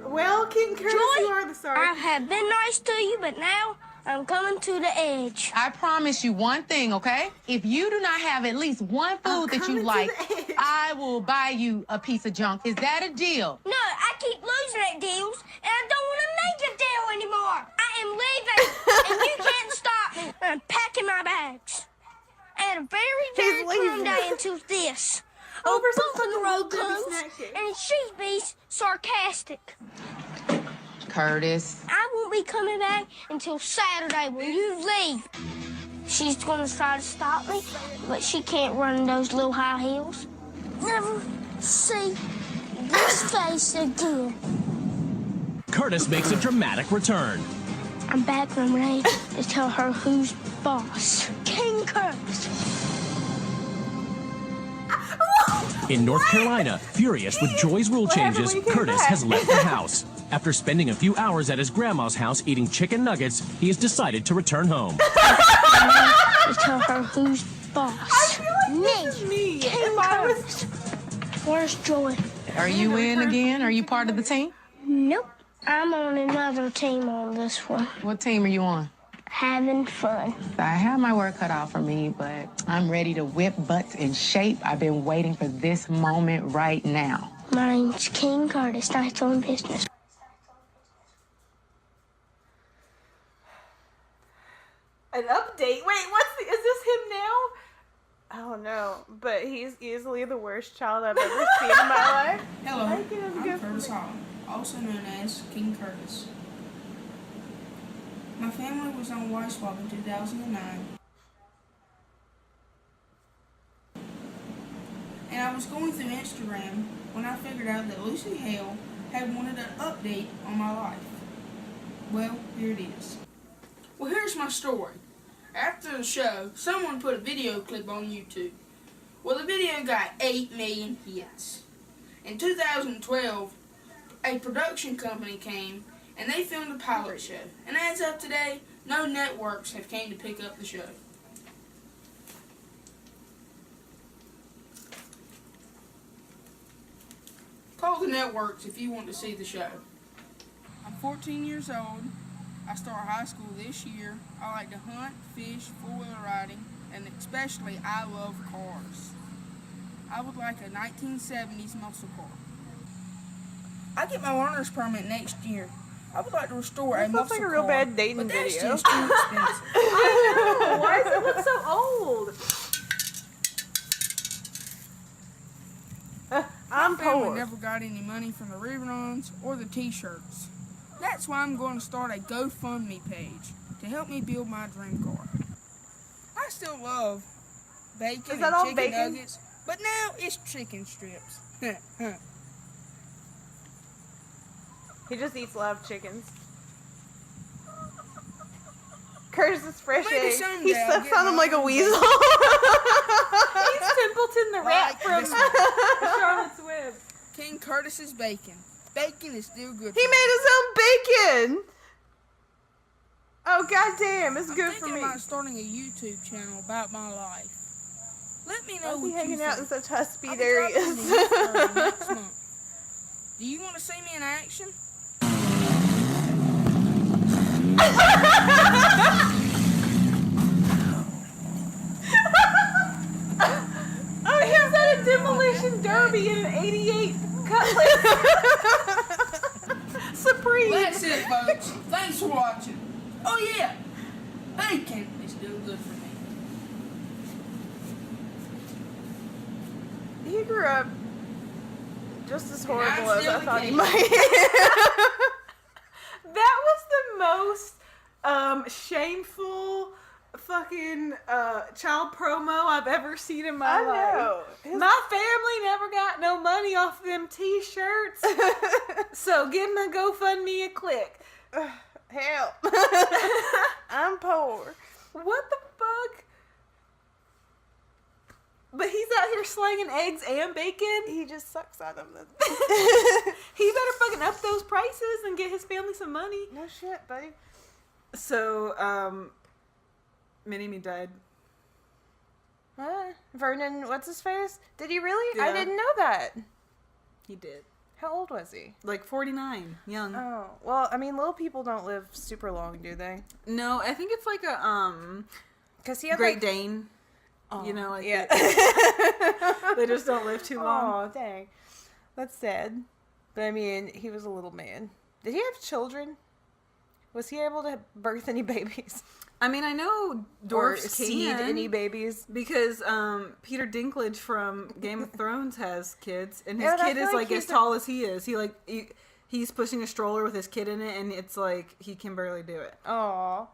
S4: Well, King Curtis,
S7: Joy,
S4: you are the sorry.
S7: I have been nice to you, but now I'm coming to the edge.
S6: I promise you one thing, okay? If you do not have at least one food that you
S4: coming to
S6: like,
S4: the edge.
S6: I will buy you a piece of junk. Is that a deal?
S7: No, I keep losing at deals, and I don't want to make a deal anymore. I am leaving, and you can't stop me. I'm packing my bags. I had a very calm day until this.
S4: Over
S7: A
S4: some
S7: buffalo
S4: fucking
S7: comes,
S4: little baby snack cake.
S7: and she be sarcastic.
S6: Curtis.
S7: I won't be coming back until Saturday when you leave. She's gonna try to stop me, but she can't run in those little high heels. Never see this face again.
S9: Curtis makes a dramatic return.
S7: I'm back and I'm ready to tell her who's boss. King Curtis.
S9: In North Carolina, furious with Joy's rule changes,
S3: when you came
S9: Curtis
S3: back?
S9: has left the house. After spending a few hours at his grandma's house eating chicken nuggets, he has decided to return home.
S7: To tell her who's boss.
S3: I feel like this is me.
S7: King
S3: If I was...
S7: Curtis. Where's Joy?
S6: Are you in again? Are you part of the team?
S7: Nope. I'm on another team on this one.
S6: What team are you on?
S7: Having fun.
S6: I have my work cut out for me, but I'm ready to whip butts in shape. I've been waiting for this moment right now.
S7: My name's King Curtis. Nice on business.
S3: An update? Wait, is this him now? I don't know, but he's easily the worst child I've ever seen in my life.
S10: Hello,
S3: I think it was
S10: I'm
S3: good
S10: Curtis
S3: for me.
S10: Hall, also known as King Curtis. My family was on Y-Swap in 2009. And I was going through Instagram when I figured out that Lucy Hale had wanted an update on my life. Well, here it is. Well, here's my story. After the show, someone put a video clip on YouTube. Well, the video got 8 million hits. In 2012, a production company came and they filmed a pilot show. And as of today, no networks have came to pick up the show. Call the networks if you want to see the show. I'm 14 years old. I start high school this year. I like to hunt, fish, four-wheeler riding, and especially I love cars. I would like a 1970s muscle car. I get my learner's permit next year. I would like to restore a muscle car.
S3: That's like a real bad dating
S10: but that's
S3: video.
S10: just too expensive.
S3: I know. Why does it look so old? I'm
S10: My family
S3: poor.
S10: never got any money from the reruns or the t-shirts. That's why I'm going to start a GoFundMe page to help me build my dream car. I still love bacon
S3: Is that
S10: and
S3: all
S10: chicken
S3: bacon?
S10: nuggets, but now it's chicken strips.
S3: He just eats live chickens. Curtis is fresh
S10: Maybe
S3: eggs.
S10: someday
S3: He
S10: I'll
S3: sucks
S10: get
S3: on him
S10: my
S3: like a
S10: own
S3: weasel. He's Templeton the rat
S10: Like
S3: from
S10: this one.
S3: Charlotte's Web.
S10: King Curtis's bacon. Bacon is still good.
S3: He
S10: for me.
S3: made his own bacon. Oh goddamn, it's good for
S10: I'm
S3: me.
S10: thinking about starting a YouTube channel about my life. Let me know
S3: Why is
S10: what
S3: he
S10: you
S3: hanging out in
S10: think.
S3: such high speed
S10: I'll be dropping the
S3: areas?
S10: news story next month. Do you want to see me in action?
S3: Oh, he's at a demolition derby in an '88 Cutlass Supreme.
S10: That's it, folks. Thanks for watching. Oh yeah, bacon is still good for me.
S3: He grew up just as horrible
S10: I'm
S3: as
S10: still
S3: I
S10: the
S3: thought he
S10: king.
S3: might. That was the most shameful fucking child promo I've ever seen in my life. My family never got no money off them t-shirts. So give my GoFundMe a click. Help. I'm poor. What the fuck? But he's out here slanging eggs and bacon. He just sucks on them. He better fucking up those prices and get his family some money. No shit, buddy. So, Mini-Me died. What? Vernon, what's his face? Did he really? I
S4: Yeah.
S3: didn't know that.
S4: He did.
S3: How old was he?
S4: Like 49, young.
S3: Oh, well, I mean, little people don't live super long, do they?
S4: No, I think it's like a
S3: Because he had
S4: Great
S3: like,
S4: Dane.
S3: oh,
S4: You know, like
S3: yeah.
S4: they just don't live too long.
S3: Oh, dang. That's sad. But I mean, he was a little man. Did he have children? Was he able to birth any babies?
S4: I mean, I know
S3: Or
S4: dwarfs
S3: seed
S4: can,
S3: any babies?
S4: because Peter Dinklage from Game of Thrones has kids, and his
S3: Yeah, but I
S4: kid
S3: feel
S4: is
S3: like
S4: like as
S3: he's
S4: tall as he is. He's pushing a stroller with his kid in it, and it's like he can barely do it.
S3: Aw.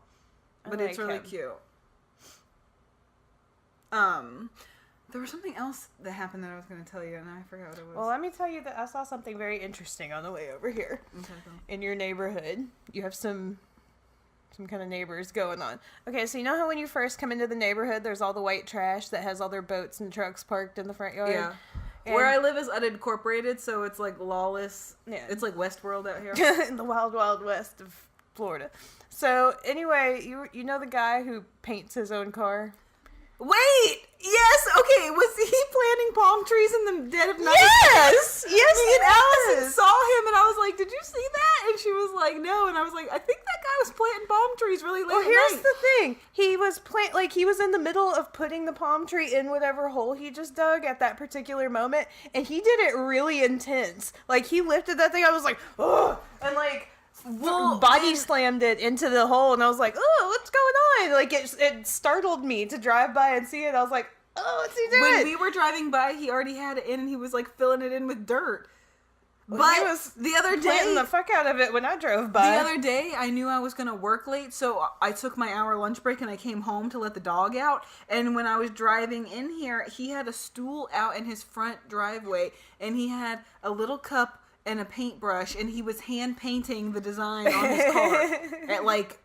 S4: But it's really cute. There was something else that happened that I was going to tell you, and I forgot what it was.
S3: Well, let me tell you that I saw something very interesting on the way over here.
S4: Okay, cool.
S3: In your neighborhood, you have some kind of neighbors going on. Okay, so you know how when you first come into the neighborhood, there's all the white trash that has all their boats and trucks parked in the front yard?
S4: Yeah.
S3: And
S4: Where I live is unincorporated, so it's like lawless.
S3: Yeah.
S4: It's like Westworld out here.
S3: in the wild, wild west of Florida. So anyway, you know the guy who paints his own car?
S4: Wait! Yes! Okay, was he planting palm trees in the dead of night?
S3: Yes! Yes,
S4: Me and Allison saw him, and I was like, did you see that? And she was like, no. And I was like, I think that guy was planting palm trees really late
S3: Well,
S4: at
S3: here's
S4: night.
S3: the thing. He was he was in the middle of putting the palm tree in whatever hole he just dug at that particular moment, and he did it really intense. Like, he lifted that thing, I was like, oh, and like, body slammed it into the hole, and I was like, oh, what's going on? Like, it startled me to drive by and see it. I was like, oh, what's he doing?
S4: When we were driving by, he already had it in, and he was like filling it in with dirt. But
S3: he was
S4: the other
S3: planting
S4: day,
S3: the fuck out of it when I drove by.
S4: the other day, I knew I was gonna work late, so I took my hour lunch break and I came home to let the dog out. And when I was driving in here, he had a stool out in his front driveway, and he had a little cup and a paintbrush, and he was hand painting the design on his car at like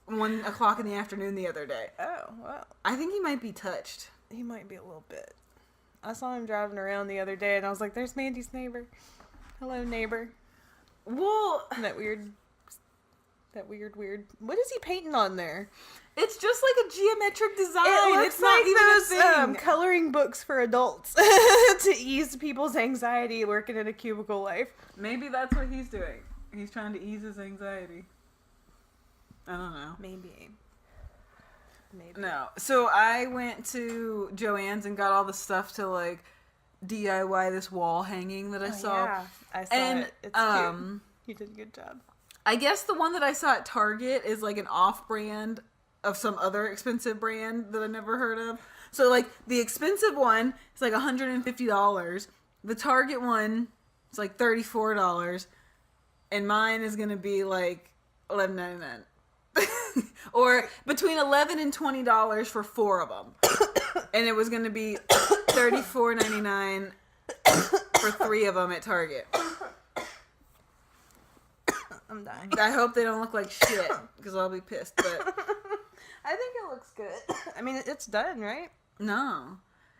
S4: 1 o'clock in the afternoon the other day.
S3: Oh, wow.
S4: I think he might be touched.
S3: He might be a little bit. I saw him driving around the other day, and I was like, there's Mandy's neighbor. Hello, neighbor.
S4: Well,
S3: That weird. What is he painting on there?
S4: it's just like a geometric design.
S3: It looks
S4: It's not
S3: like
S4: even
S3: those
S4: a thing.
S3: coloring books for adults to ease people's anxiety working in a cubicle life.
S4: Maybe that's what he's doing. He's trying to ease his anxiety. I don't know.
S3: Maybe.
S4: No. So I went to Joann's and got all the stuff to like DIY this wall hanging that I saw.
S3: Yeah, I saw
S4: And
S3: it. It's cute. You did a good job.
S4: I guess the one that I saw at Target is like an off-brand of some other expensive brand that I never heard of. So like the expensive one is like $150. The Target one is like $34, and mine is gonna be like $11.99. Or between $11 and $20 for 4 of them, and it was gonna be $34.99 for 3 of them at Target.
S3: I'm dying.
S4: I hope they don't look like shit because I'll be pissed. But
S3: I think it looks good. I mean, it's done, right?
S4: no,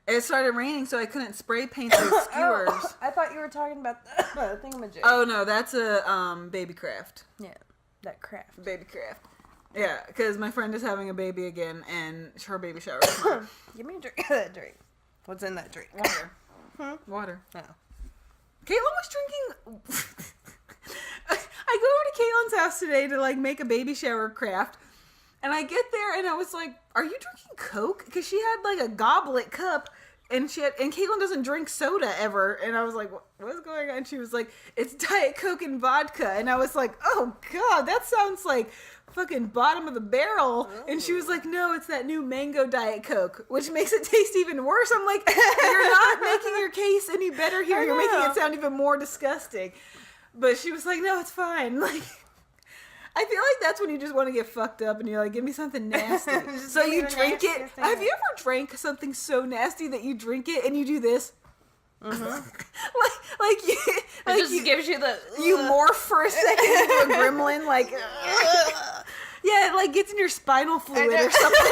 S4: it started raining, so I couldn't spray paint the skewers.
S3: Oh, I thought you were talking about the thingamajig.
S4: Oh no, that's a baby craft.
S3: Yeah, that craft.
S4: Baby craft. Yeah, because my friend is having a baby again, and her baby shower is tomorrow.
S3: Give me a drink. That drink. What's in that drink?
S4: Water. Water.
S3: Oh.
S4: Caitlin was drinking. I go over to Caitlin's house today to like make a baby shower craft, and I get there and I was like, "Are you drinking Coke?" Because she had like a goblet cup, and Caitlin doesn't drink soda ever, and I was like, "What's going on?" And she was like, "It's Diet Coke and vodka," and I was like, "Oh God, that sounds like fucking bottom of the barrel." And she was like, "No, it's that new mango Diet Coke, which makes it taste even worse." I'm like, "You're not making your case any better here. You're making it sound even more disgusting." But she was like, "No, it's fine." Like, I feel like that's when you just want to get fucked up and you're like, give me something nasty. So you drink it. Have you ever drank something so nasty that you drink it and you do this?
S3: Mm-hmm.
S4: like you,
S3: It just gives you the...
S4: you morph for a second into a gremlin, like... Yeah, it like gets in your spinal fluid or something.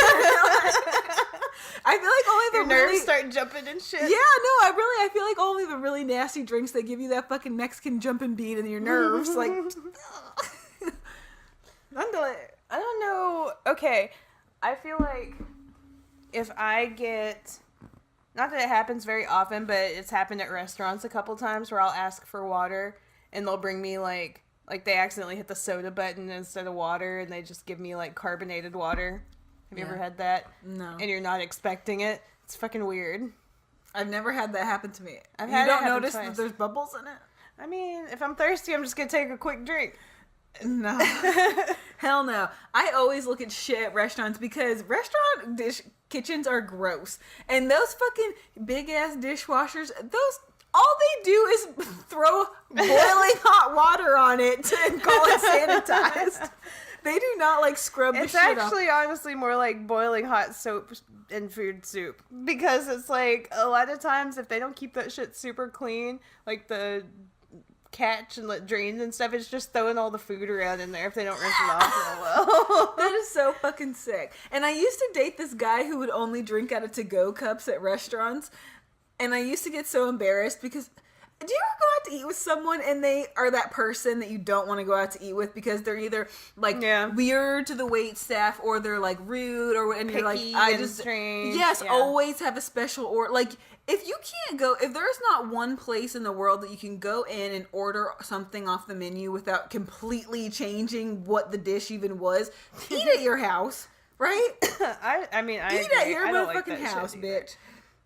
S4: I feel like only the
S3: Your nerves start jumping and shit.
S4: Yeah, no, I feel like only the really nasty drinks that give you that fucking Mexican jumping beat in your nerves, like...
S3: I don't know. Okay, I feel like if I get... Not that it happens very often, but it's happened at restaurants a couple times where I'll ask for water and they'll bring me like they accidentally hit the soda button instead of water and they just give me like carbonated water. Have you ever had that?
S4: No.
S3: And you're not expecting it. It's fucking weird.
S4: I've never had that happen to me.
S3: I've
S4: You
S3: had it
S4: don't
S3: happen
S4: notice
S3: twice.
S4: that there's bubbles in it?
S3: I mean, if I'm thirsty, I'm just gonna take a quick drink.
S4: No. Hell no. I always look at shit at restaurants because restaurant kitchens are gross. And those fucking big ass dishwashers, all they do is throw boiling hot water on it and call it sanitized. They do not like scrub the
S3: It's
S4: shit off.
S3: actually honestly more like boiling hot soap and food soup. Because it's like a lot of times if they don't keep that shit super clean, like the catch and like drains and stuff, it's just throwing all the food around in there if they don't rinse it off real well.
S4: That is so fucking sick. And I used to date this guy who would only drink out of to-go cups at restaurants. And I used to get so embarrassed because... Do you ever go out to eat with someone and they are that person that you don't want to go out to eat with because they're either like weird to the wait staff or they're like rude or and you're like I just
S3: strange.
S4: Yes, always have a special order. Like if you can't go, if there's not one place in the world that you can go in and order something off the menu without completely changing what the dish even was, eat at your house, right?
S3: I mean, I
S4: eat
S3: agree.
S4: at your
S3: I don't like
S4: motherfucking
S3: that
S4: house,
S3: shit either.
S4: bitch.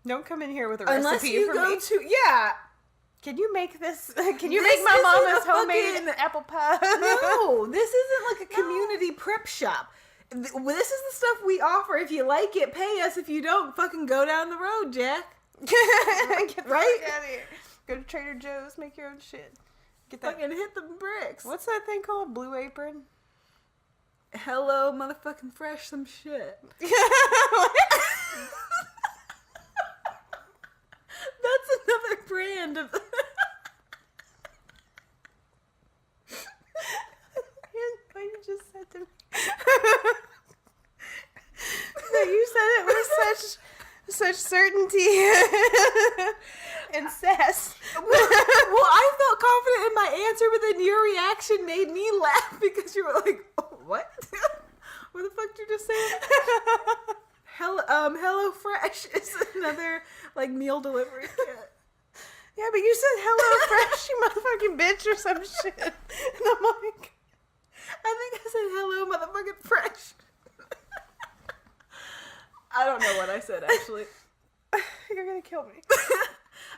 S3: Don't come in here with a
S4: Unless
S3: recipe
S4: you
S3: for
S4: go
S3: me.
S4: to
S3: Can you make this? Can you
S4: This
S3: make my
S4: isn't
S3: mama's
S4: a
S3: homemade
S4: fucking-
S3: apple pie?
S4: No, this isn't like a community prep shop. This is the stuff we offer. If you like it, pay us. If you don't, fucking go down the road, Jack.
S3: Get the
S4: Right?
S3: fuck out of here. Go to Trader Joe's, make your own shit.
S4: Get that.
S3: Fucking hit the bricks.
S4: What's that thing called? Blue Apron?
S3: Hello, motherfucking fresh some shit. That's another brand of...
S4: What you just said to me. No, you said it with such certainty and sass.
S3: Well, I felt confident in my answer, but then your reaction made me laugh because you were like, oh, what? What the fuck did you just say? Hello Fresh is another like meal delivery kit.
S4: Yeah, but you said Hello Fresh, you motherfucking bitch, or some shit. And I'm like,
S3: I think I said hello motherfucking Fresh. I don't know what I said actually.
S4: you're gonna kill me.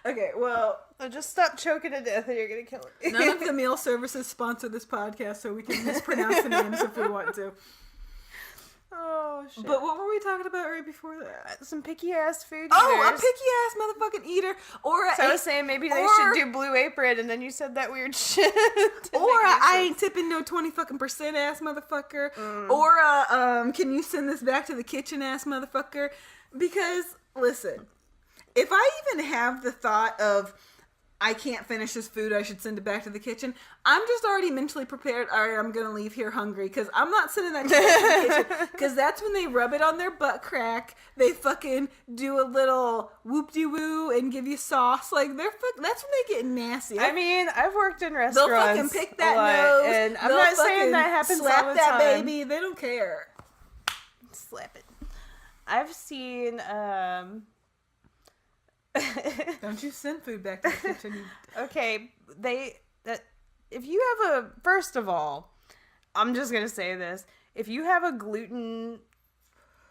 S3: Okay, well,
S4: Just stop choking to death and you're gonna kill me.
S3: none of the meal services sponsor this podcast, so we can mispronounce the names if we want to.
S4: Oh, shit.
S3: But what were we talking about right before that?
S4: Some picky ass food eaters.
S3: Oh, a picky ass motherfucking eater, or
S4: So I was saying maybe they should do Blue Apron, and then you said that weird shit.
S3: I ain't tipping no 20% ass motherfucker. Or can you send this back to the kitchen ass motherfucker? Because listen, if I even have the thought of I can't finish this food, I should send it back to the kitchen, I'm just already mentally prepared. All right, I'm gonna leave here hungry because I'm not sending that to the kitchen, because that's when they rub it on their butt crack. They fucking do a little whoop-de-woo and give you sauce. Like that's when they get nasty.
S4: I mean, I've worked in
S3: They'll
S4: restaurants.
S3: fucking pick that
S4: a lot,
S3: nose,
S4: and I'm
S3: they'll
S4: not saying
S3: fucking
S4: that happens
S3: slap
S4: all the
S3: that
S4: time.
S3: baby. They don't care.
S4: Slap it. I've seen.
S3: Don't you send food back to the kitchen?
S4: Okay, if you have first of all, I'm just gonna say this: if you have a gluten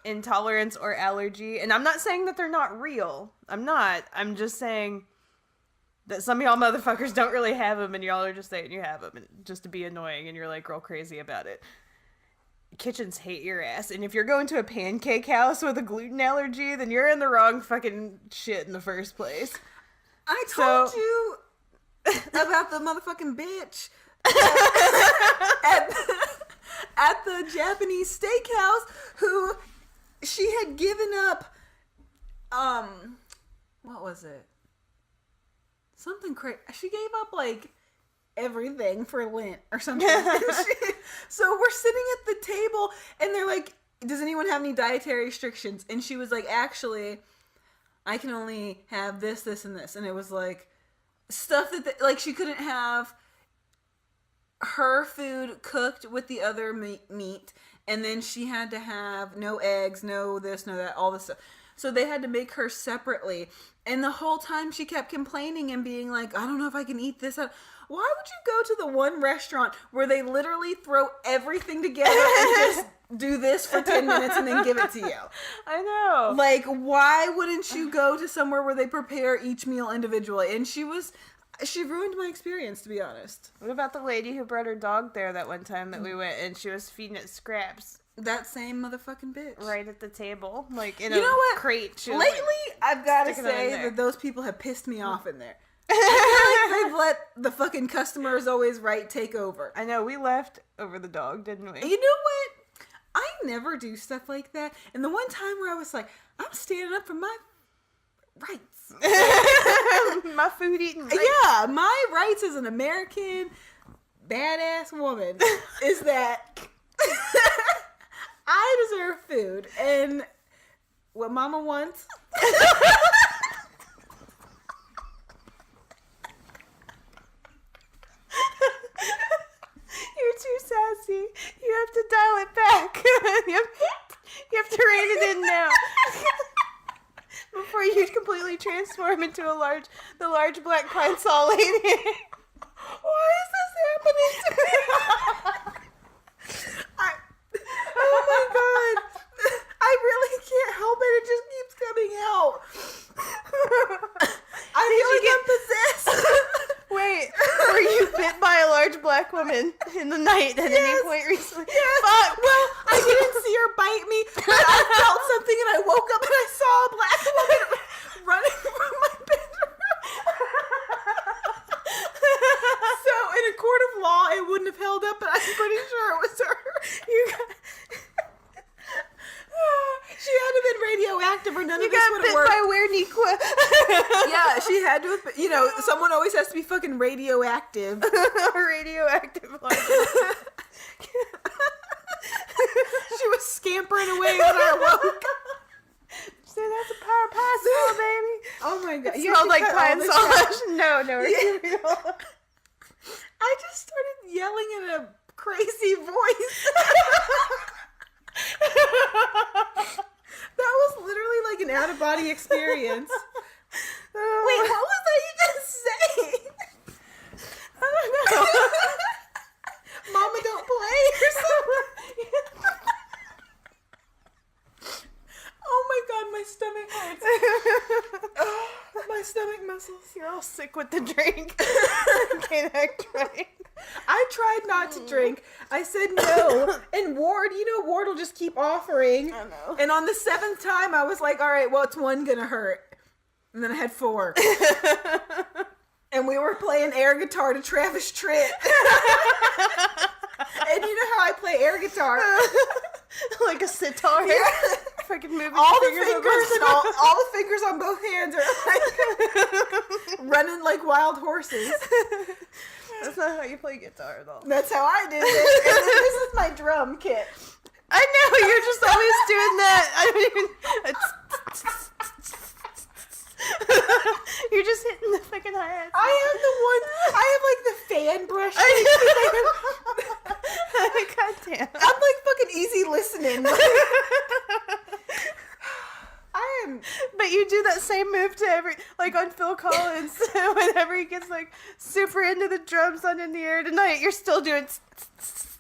S4: intolerance or allergy, and I'm not saying that they're not real. I'm just saying that some of y'all motherfuckers don't really have them, and y'all are just saying you have them, and just to be annoying, and you're like real crazy about it. Kitchens hate your ass, and if you're going to a pancake house with a gluten allergy, then you're in the wrong fucking shit in the first place.
S3: I told you about the motherfucking bitch at the Japanese steakhouse who she had given up. What was it? Something crazy. She gave up like everything for Lent or something. So we're sitting at the table and they're like, does anyone have any dietary restrictions? And she was like, actually, I can only have this, this, and this. And it was like stuff that like she couldn't have her food cooked with the other meat. And then she had to have no eggs, no this, no that, all this stuff. So they had to make her separately. And the whole time she kept complaining and being like, I don't know if I can eat this. Why would you go to the one restaurant where they literally throw everything together and just do this for 10 minutes and then give it to you?
S4: I know.
S3: Like, why wouldn't you go to somewhere where they prepare each meal individually? And she ruined my experience, to be honest.
S4: What about the lady who brought her dog there that one time that we went and she was feeding it scraps?
S3: That same motherfucking bitch.
S4: Right at the table. Like in crate.
S3: Lately, I've got to say that those people have pissed me off in there. I feel like they've let the fucking customer is always right take over.
S4: I know, we left over the dog, didn't we?
S3: You know what? I never do stuff like that. And the one time where I was like, I'm standing up for my rights.
S4: My food eating rights.
S3: Yeah, my rights as an American badass woman is that I deserve food. And what mama wants...
S4: You're too sassy. You have to dial it back. you have to rein it in now. Before you completely transform into the large black pine saw lady. Why is this happening to me?
S3: Oh my god. I really can't help it. It just keeps coming out. I feel like I'm possessed.
S4: Wait, were you bit by a large black woman in the night at any point recently?
S3: Yes. Well, I didn't see her bite me, but I felt something and I woke up and I saw a black woman running from my bedroom. So Yeah, she had to. You know, someone always has to be fucking radioactive.
S4: Radioactive large.
S3: She was scampering away when I awoke.
S4: So that's a power pass, baby.
S3: Oh my god!
S4: It
S3: You
S4: smelled like
S3: cut
S4: pine
S3: all this
S4: sausage.
S3: out.
S4: No,
S3: I just started yelling in a crazy voice. That was literally like an out of body experience. Wait, what was I even saying? I don't know. Mama don't play or something. Oh my god, my stomach hurts. My stomach muscles.
S4: You're all sick with the drink. Can't act right.
S3: I tried not to drink. I said no. And Ward, you know, Ward will just keep offering.
S4: I know.
S3: And on the 7th time, I was like, all right, what's one gonna hurt? And then I had 4. And we were playing air guitar to Travis Tritt. And you know how I play air guitar?
S4: Like a sitar.
S3: Yeah.
S4: Fucking moving
S3: all the
S4: fingers
S3: fingers, all the fingers on both hands are like running like wild horses.
S4: That's not how you play guitar, though.
S3: That's how I did it. And then this is my drum kit.
S4: I know, you're just always doing that. I don't even... You're just hitting the fucking hi-hats.
S3: I have like the fan brush.
S4: God damn.
S3: I'm like fucking easy listening. I am.
S4: But you do that same move to every, like on Phil Collins, whenever he gets like super into the drums on In the Air Tonight, you're still doing.
S3: That's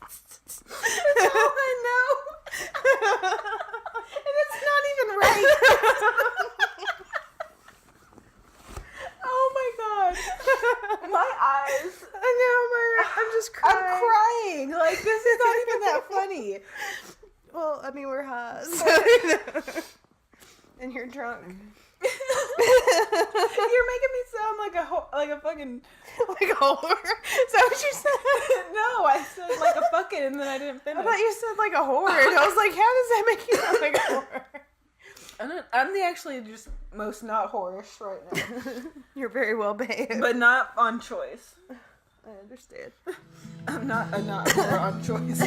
S3: all I know. And it's not even right. Oh my god. My eyes.
S4: I know, I'm just crying.
S3: I'm crying. Like, this is not even that funny.
S4: Well, I mean, we're high. So, and you're drunk.
S3: You're making me sound like a fucking
S4: like a whore. Is that what you said?
S3: No, I said like a fucking and then I didn't finish.
S4: I thought you said like a whore. And I was like, how does that make you sound like a whore?
S3: I'm the actually just most not whorish right now.
S4: You're very well behaved.
S3: But not on choice.
S4: I understand.
S3: I'm not whore on choice.